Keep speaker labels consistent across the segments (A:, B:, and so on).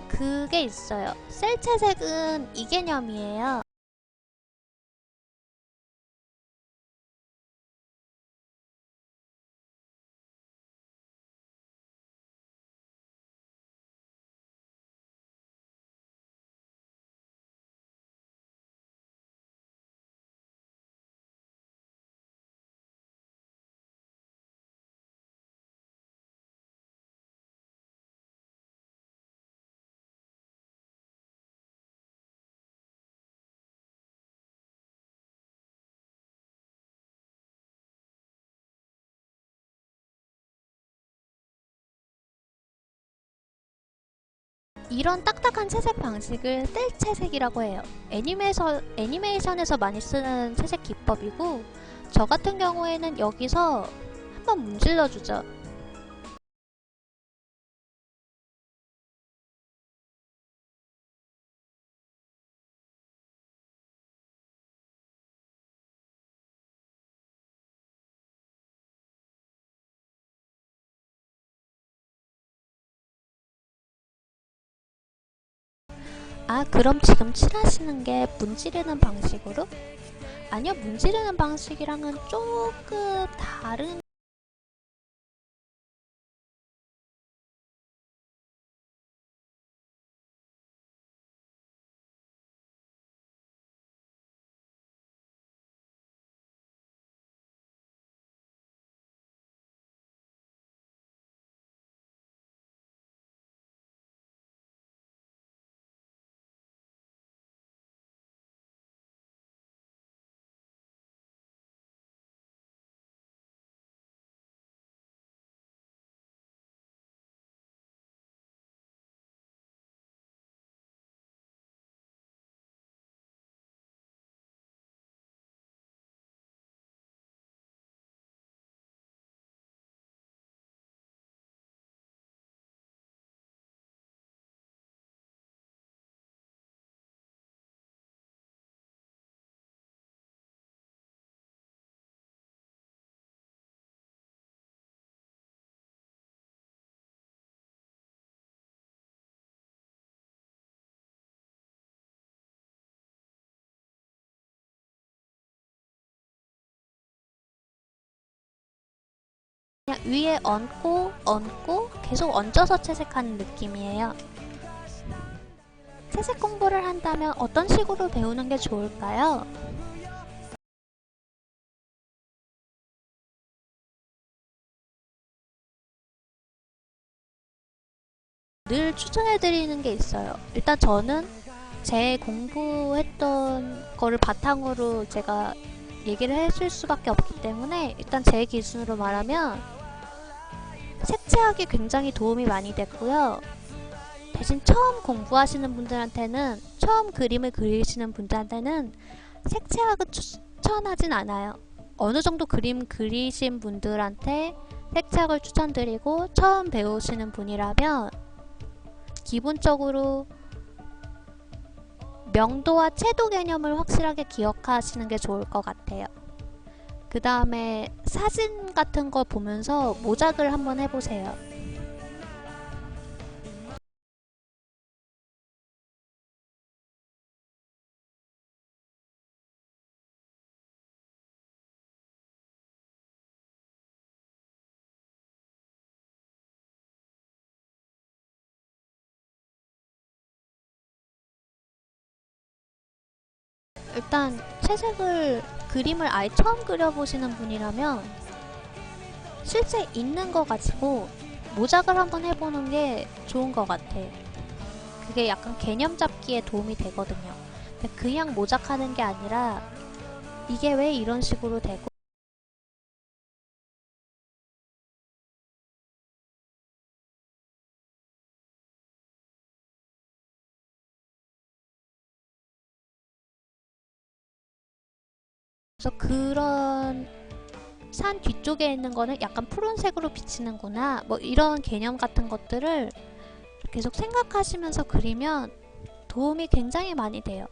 A: 그게 있어요. 셀 채색은 이 개념이에요. 이런 딱딱한 채색 방식을 셀 채색이라고 해요. 애니메이션에서 많이 쓰는 채색 기법이고, 저 같은 경우에는 여기서 한번 문질러 주죠. 아, 그럼 지금 칠하시는 게 문지르는 방식으로? 아니요, 문지르는 방식이랑은 조금 다른. 그냥 위에 얹고 계속 얹어서 채색하는 느낌이에요. 채색 공부를 한다면 어떤 식으로 배우는 게 좋을까요? 늘 추천해드리는 게 있어요. 일단 저는 제 공부했던 거를 바탕으로 제가 얘기를 해줄 수밖에 없기 때문에 일단 제 기준으로 말하면 색채하기 굉장히 도움이 많이 됐고요. 대신 처음 공부하시는 분들한테는, 처음 그림을 그리시는 분들한테는 색채학을 추천하진 않아요. 어느 정도 그림 그리신 분들한테 색채학을 추천드리고, 처음 배우시는 분이라면 기본적으로 명도와 채도 개념을 확실하게 기억하시는 게 좋을 것 같아요. 그 다음에 사진 같은 거 보면서 모작을 한번 해보세요. 일단 채색을, 그림을 아예 처음 그려보시는 분이라면 실제 있는 거 가지고 모작을 한번 해보는 게 좋은 것 같아요. 그게 약간 개념 잡기에 도움이 되거든요. 그냥 모작하는 게 아니라 이게 왜 이런 식으로 되고, 그래서 그런 산 뒤쪽에 있는 거는 약간 푸른색으로 비치는구나, 뭐 이런 개념 같은 것들을 계속 생각하시면서 그리면 도움이 굉장히 많이 돼요.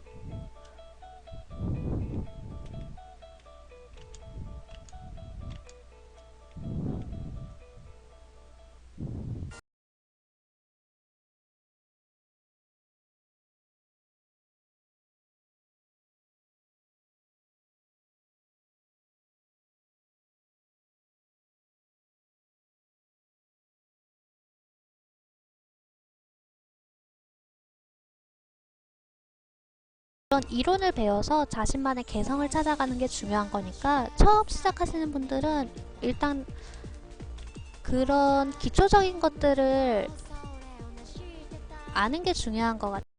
A: 그런 이론을 배워서 자신만의 개성을 찾아가는 게 중요한 거니까 처음 시작하시는 분들은 일단 그런 기초적인 것들을 아는 게 중요한 것 같아요.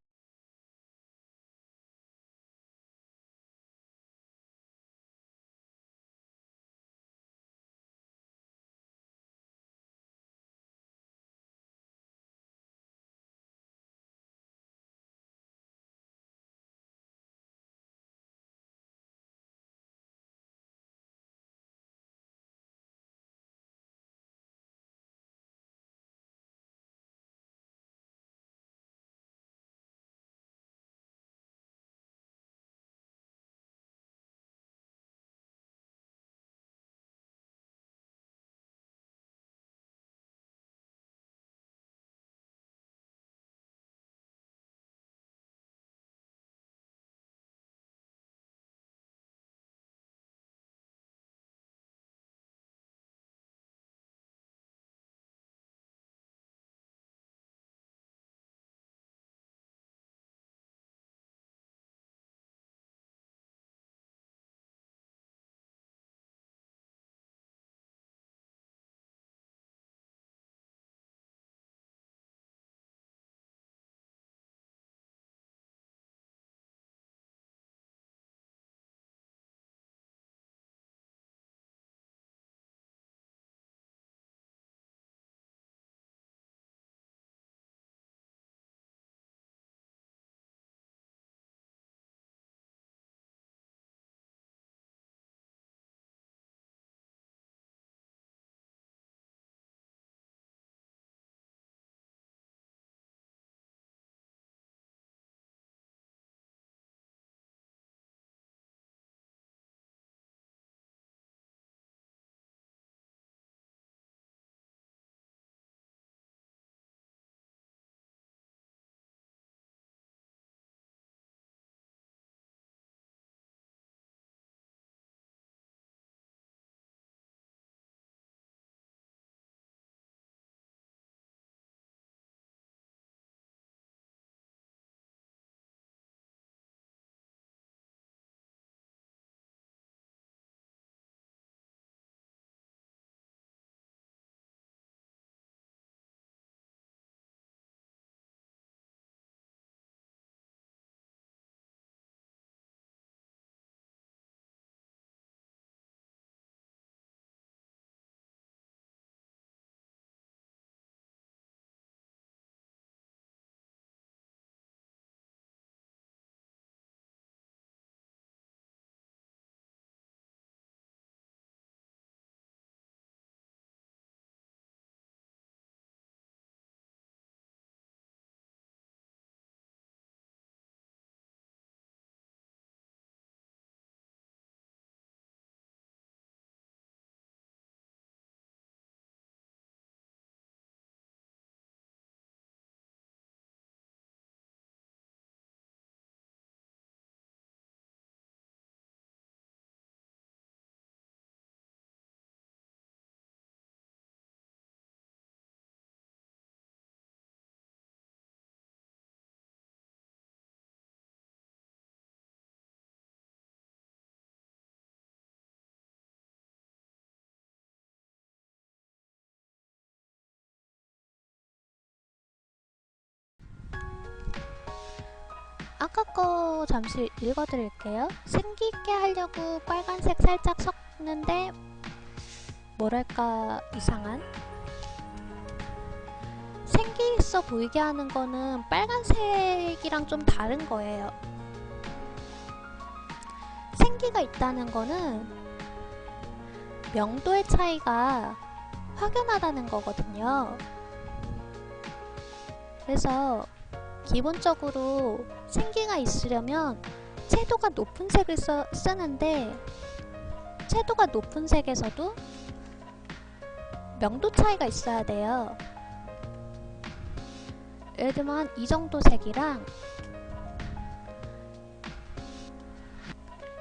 A: 아까 거 잠시 읽어드릴게요. 생기있게 하려고 빨간색 살짝 섞는데 뭐랄까 이상한? 생기 있어 보이게 하는 거는 빨간색이랑 좀 다른 거예요. 생기가 있다는 거는 명도의 차이가 확연하다는 거거든요. 그래서 기본적으로 생기가 있으려면 채도가 높은 색을 쓰는데 채도가 높은 색에서도 명도 차이가 있어야 돼요. 예를 들면 이 정도 색이랑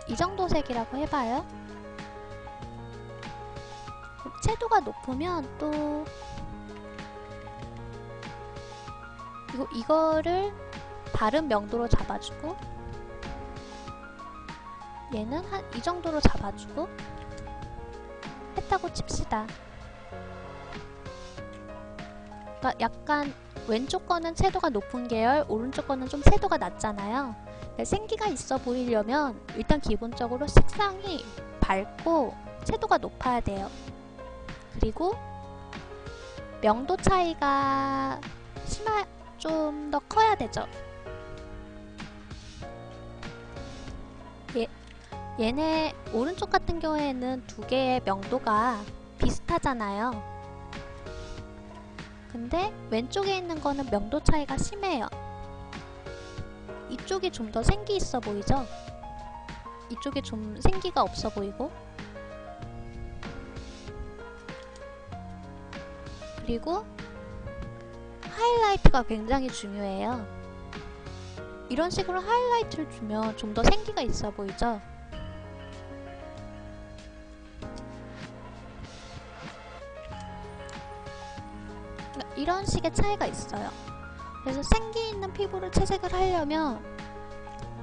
A: 이 정도 색이라고 해봐요. 채도가 높으면 또 이거를 다른 명도로 잡아주고 얘는 한 이 정도로 잡아주고 했다고 칩시다. 그러니까 약간 왼쪽 거는 채도가 높은 계열, 오른쪽 거는 좀 채도가 낮잖아요. 근데 생기가 있어 보이려면 일단 기본적으로 색상이 밝고 채도가 높아야 돼요. 그리고 명도 차이가 좀 더 커야 되죠. 얘네 오른쪽 같은 경우에는 두 개의 명도가 비슷하잖아요. 근데 왼쪽에 있는 거는 명도 차이가 심해요. 이쪽이 좀 더 생기 있어 보이죠? 이쪽이 좀 생기가 없어 보이고, 그리고 하이라이트가 굉장히 중요해요. 이런 식으로 하이라이트를 주면 좀 더 생기가 있어 보이죠? 이런 식의 차이가 있어요. 그래서 생기 있는 피부를 채색을 하려면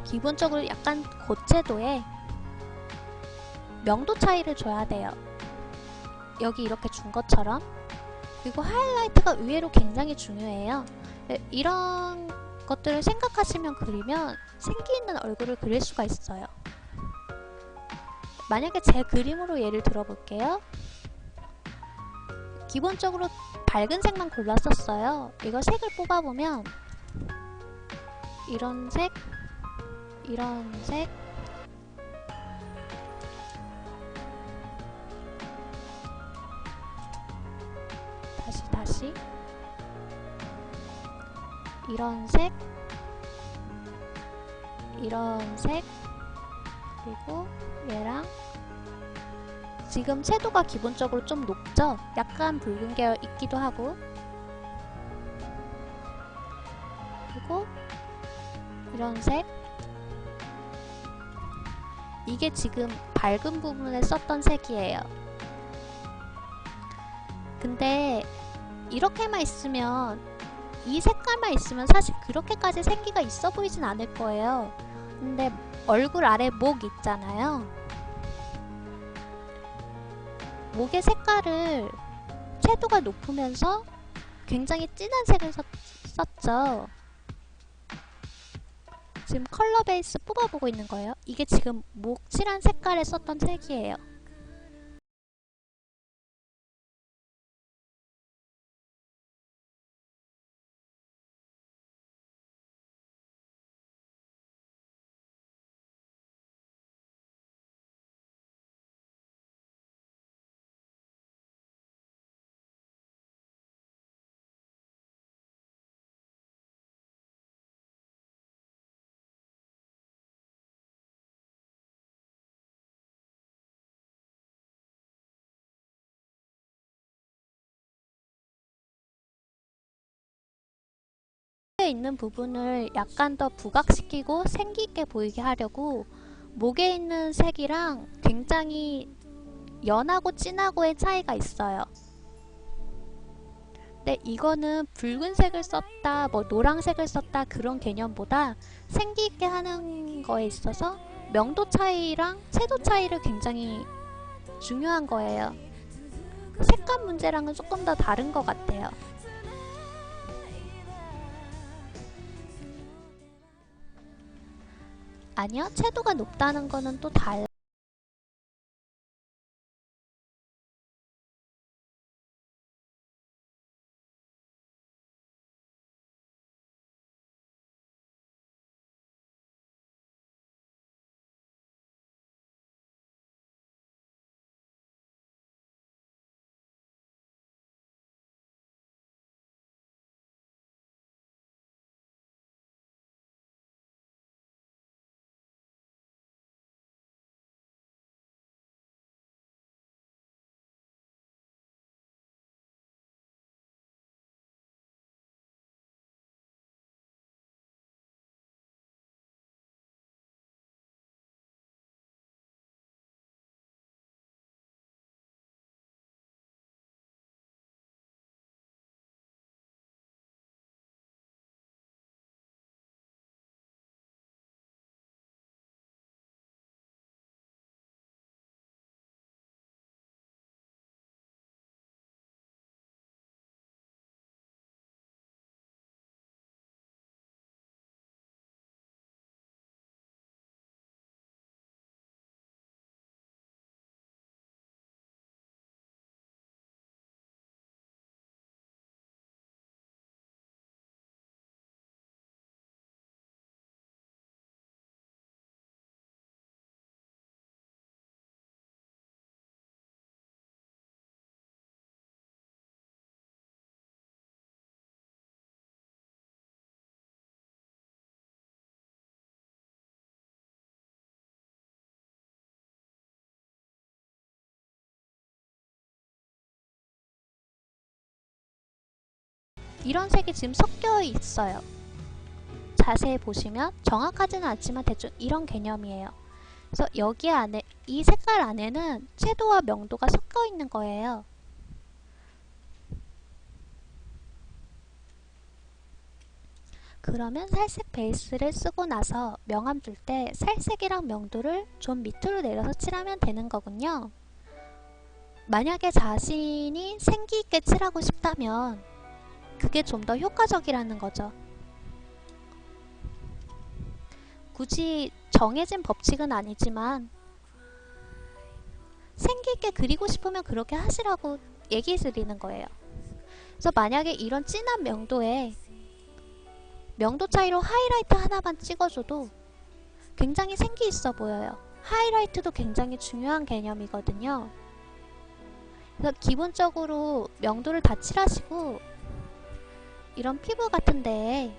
A: 기본적으로 약간 고채도에 명도 차이를 줘야 돼요. 여기 이렇게 준 것처럼. 그리고 하이라이트가 의외로 굉장히 중요해요. 이런 것들을 생각하시면 그리면 생기 있는 얼굴을 그릴 수가 있어요. 만약에 제 그림으로 예를 들어볼게요. 기본적으로 밝은 색만 골랐었어요. 이거 색을 뽑아보면 이런 색, 이런 색, 다시 이런 색, 이런 색, 그리고 얘랑 지금 채도가 기본적으로 좀 높죠? 약간 붉은 계열 있기도 하고, 그리고 이런 색, 이게 지금 밝은 부분에 썼던 색이에요. 근데 이렇게만 있으면, 이 색깔만 있으면 사실 그렇게까지 생기가 있어 보이진 않을 거예요. 근데 얼굴 아래 목 있잖아요. 목의 색깔을 채도가 높으면서 굉장히 진한 색을 썼죠. 지금 컬러 베이스 뽑아보고 있는 거예요. 이게 지금 목 칠한 색깔에 썼던 색이에요. 목에 있는 부분을 약간 더 부각시키고 생기있게 보이게 하려고 목에 있는 색이랑 굉장히 연하고 진하고의 차이가 있어요. 근데 이거는 붉은색을 썼다, 뭐 노란색을 썼다 그런 개념보다 생기있게 하는 거에 있어서 명도 차이랑 채도 차이를 굉장히 중요한 거예요. 색감 문제랑은 조금 더 다른 것 같아요. 아니요, 채도가 높다는 거는 또 달라요. 이런 색이 지금 섞여 있어요. 자세히 보시면 정확하지는 않지만 대충 이런 개념이에요. 그래서 여기 안에, 이 색깔 안에는 채도와 명도가 섞여 있는 거예요. 그러면 살색 베이스를 쓰고 나서 명암 줄 때 살색이랑 명도를 좀 밑으로 내려서 칠하면 되는 거군요. 만약에 자신이 생기 있게 칠하고 싶다면 그게 좀 더 효과적이라는 거죠. 굳이 정해진 법칙은 아니지만 생기 있게 그리고 싶으면 그렇게 하시라고 얘기 드리는 거예요. 그래서 만약에 이런 진한 명도에 명도 차이로 하이라이트 하나만 찍어줘도 굉장히 생기 있어 보여요. 하이라이트도 굉장히 중요한 개념이거든요. 그래서 기본적으로 명도를 다 칠하시고 이런 피부 같은 데에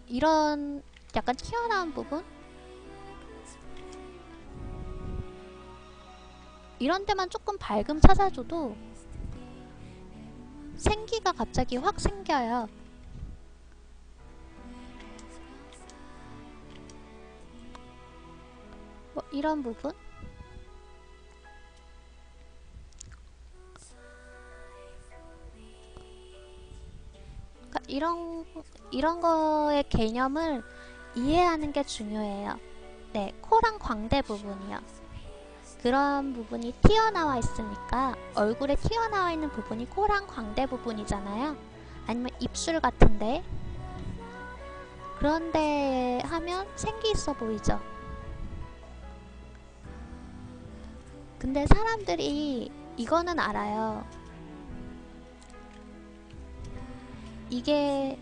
A: 이런 약간 튀어나온 부분? 이런 데만 조금 밝음 찾아줘도 생기가 갑자기 확 생겨요. 뭐 이런 부분? 그러니까 이런 거의 개념을 이해하는 게 중요해요. 네, 코랑 광대 부분이요. 그런 부분이 튀어나와 있으니까 얼굴에 튀어나와 있는 부분이 코랑 광대 부분이잖아요. 아니면 입술 같은데 그런데 하면 생기 있어 보이죠. 근데 사람들이 이거는 알아요. 이게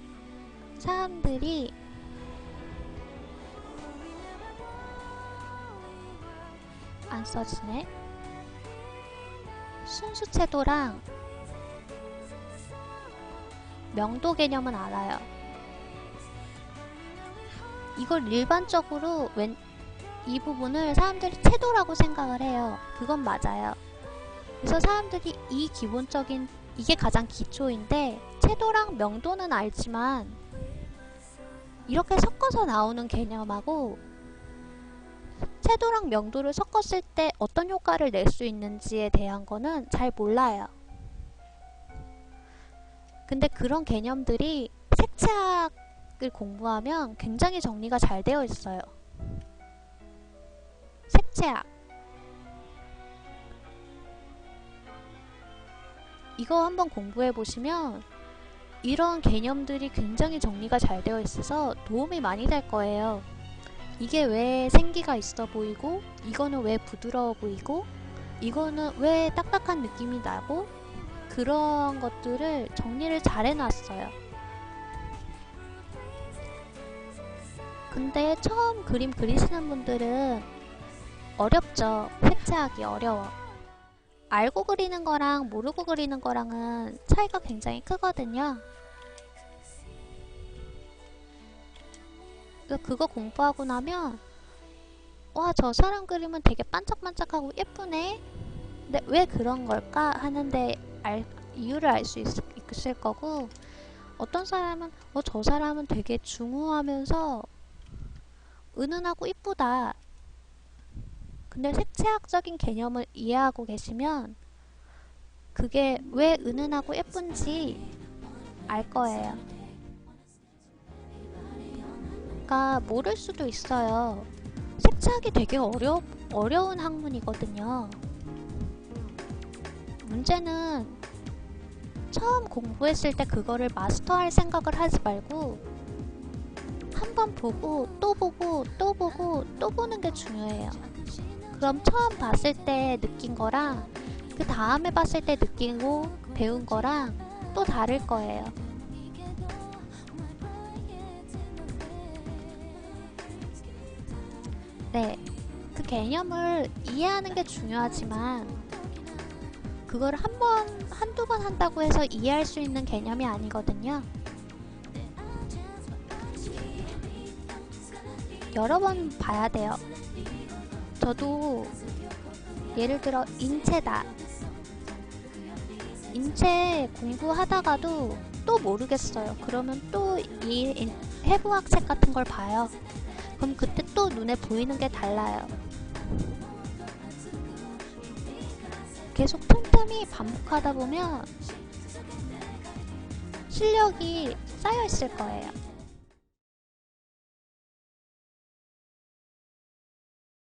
A: 사람들이 안 써지네. 순수 채도랑 명도 개념은 알아요. 이걸 일반적으로 이 부분을 사람들이 채도라고 생각을 해요. 그건 맞아요. 그래서 사람들이 이 기본적인, 이게 가장 기초인데 채도랑 명도는 알지만 이렇게 섞어서 나오는 개념하고 채도랑 명도를 섞었을 때 어떤 효과를 낼 수 있는지에 대한 거는 잘 몰라요. 근데 그런 개념들이 색채학을 공부하면 굉장히 정리가 잘 되어 있어요. 색채학. 이거 한번 공부해 보시면 이런 개념들이 굉장히 정리가 잘 되어 있어서 도움이 많이 될 거예요. 이게 왜 생기가 있어 보이고, 이거는 왜 부드러워 보이고, 이거는 왜 딱딱한 느낌이 나고, 그런 것들을 정리를 잘 해놨어요. 근데 처음 그림 그리시는 분들은 어렵죠. 색채하기 어려워. 알고 그리는 거랑 모르고 그리는 거랑은 차이가 굉장히 크거든요. 그거 공부하고 나면 와, 저 사람 그림은 되게 반짝반짝하고 예쁘네. 근데 왜 그런 걸까 하는데 이유를 알 수 있을 거고, 어떤 사람은 저 사람은 되게 중후하면서 은은하고 이쁘다. 근데 색채학적인 개념을 이해하고 계시면 그게 왜 은은하고 예쁜지 알 거예요. 그러니까 모를 수도 있어요. 색채학이 되게 어려운 학문이거든요. 문제는 처음 공부했을 때 그거를 마스터할 생각을 하지 말고 한 번 보고 또 보고 또 보고 또 보는 게 중요해요. 그럼 처음 봤을 때 느낀 거랑 그 다음에 봤을 때 느끼고 배운 거랑 또 다를 거예요. 네, 그 개념을 이해하는 게 중요하지만 그걸 한두 번 한다고 해서 이해할 수 있는 개념이 아니거든요. 여러 번 봐야 돼요. 저도 예를 들어 인체다. 인체 공부하다가도 또 모르겠어요. 그러면 또 이 해부학 책 같은 걸 봐요. 그럼 그때 또 눈에 보이는 게 달라요. 계속 틈틈이 반복하다 보면 실력이 쌓여 있을 거예요.